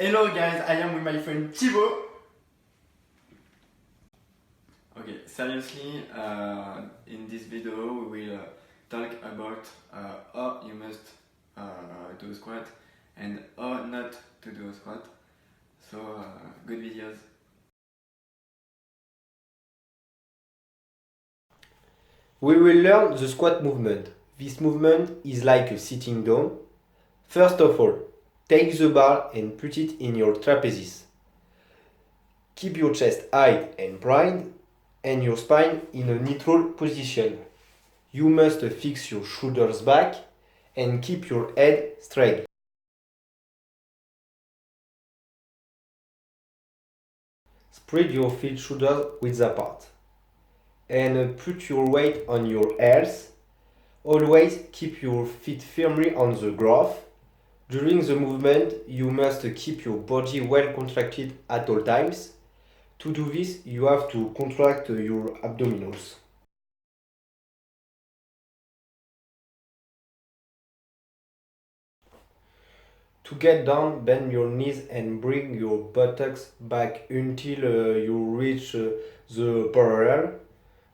Hello guys, I am with my friend Thibaut. Okay, seriously, in this video we will talk about how you must do a squat and how not to do a squat. So, good videos. We will learn the squat movement. This movement is like a sitting down. First of all, take the bar and put it in your trapezius. Keep your chest high and broad and your spine in a neutral position. You must fix your shoulders back and keep your head straight. Spread your feet shoulders width apart and put your weight on your ears. Always keep your feet firmly on the ground. During the movement, you must keep your body well contracted at all times. To do this, you have to contract your abdominals. To get down, bend your knees and bring your buttocks back until you reach the parallel.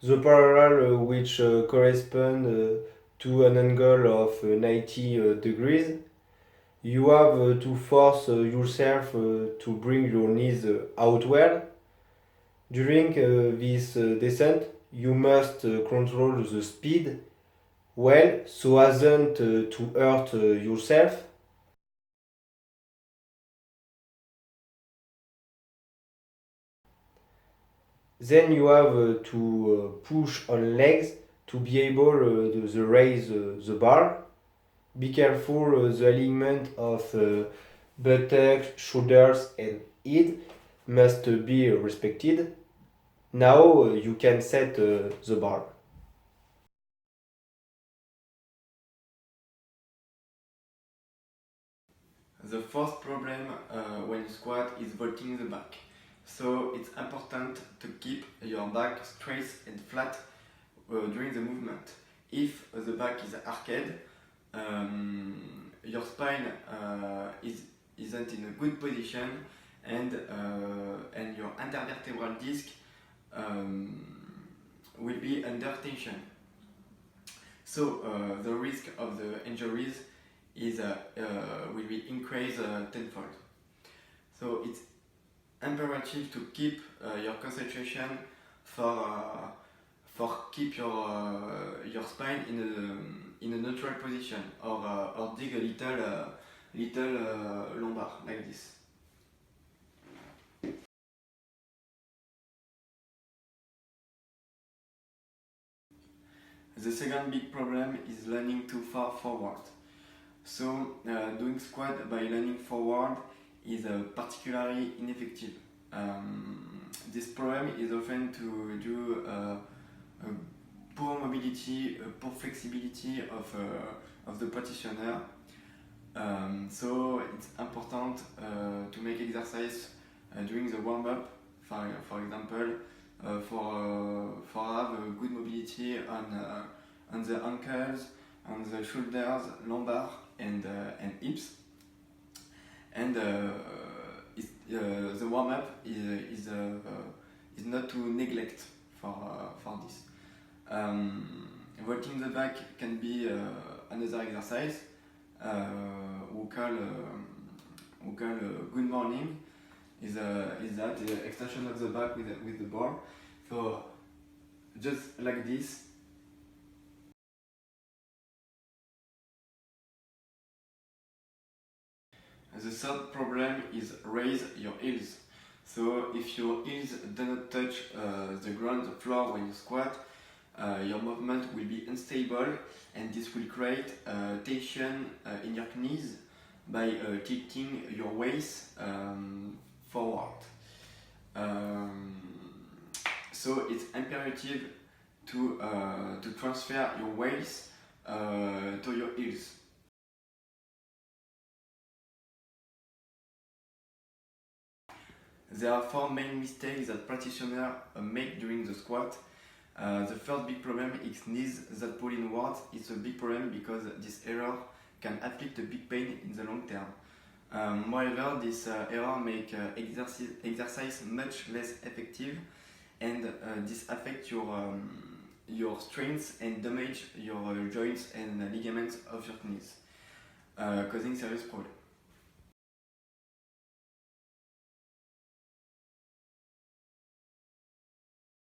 The parallel which corresponds to an angle of 90 degrees. You have to force yourself to bring your knees outward. During this descent, you must control the speed well so as not to hurt yourself. Then you have to push on legs to be able to raise the bar. Be careful the alignment of buttocks, shoulders and head must be respected. Now you can set the bar. The first problem when you squat is vaulting the back. So it's important to keep your back straight and flat during the movement. If the back is arched, your spine isn't in a good position and your intervertebral disc will be under tension. So the risk of the injuries will be increased tenfold. So it's imperative to keep your concentration for keep your spine in a neutral position or dig a little lumbar like this. The second big problem is leaning too far forward. So doing squat by leaning forward is particularly ineffective. This problem is often to do poor mobility, poor flexibility of the practitioner. So it's important to make exercise during the warm-up, for example, for have a good mobility on the ankles, on the shoulders, lumbar, and hips. And the warm-up is not to neglect for this. Vaulting the back can be another exercise. We call good morning. Is that the extension of the back with the bar. So just like this. The third problem is raise your heels. So if your heels do not touch the ground, the floor when you squat, your movement will be unstable and this will create tension in your knees by tilting your waist forward. So it's imperative to transfer your waist to your heels. There are four main mistakes that practitioners make during the squat. The first big problem is knees that pull inwards. It's a big problem because this error can afflict a big pain in the long term. Moreover, this error make exercise much less effective, and this affect your strength and damage your joints and ligaments of your knees, causing serious problems.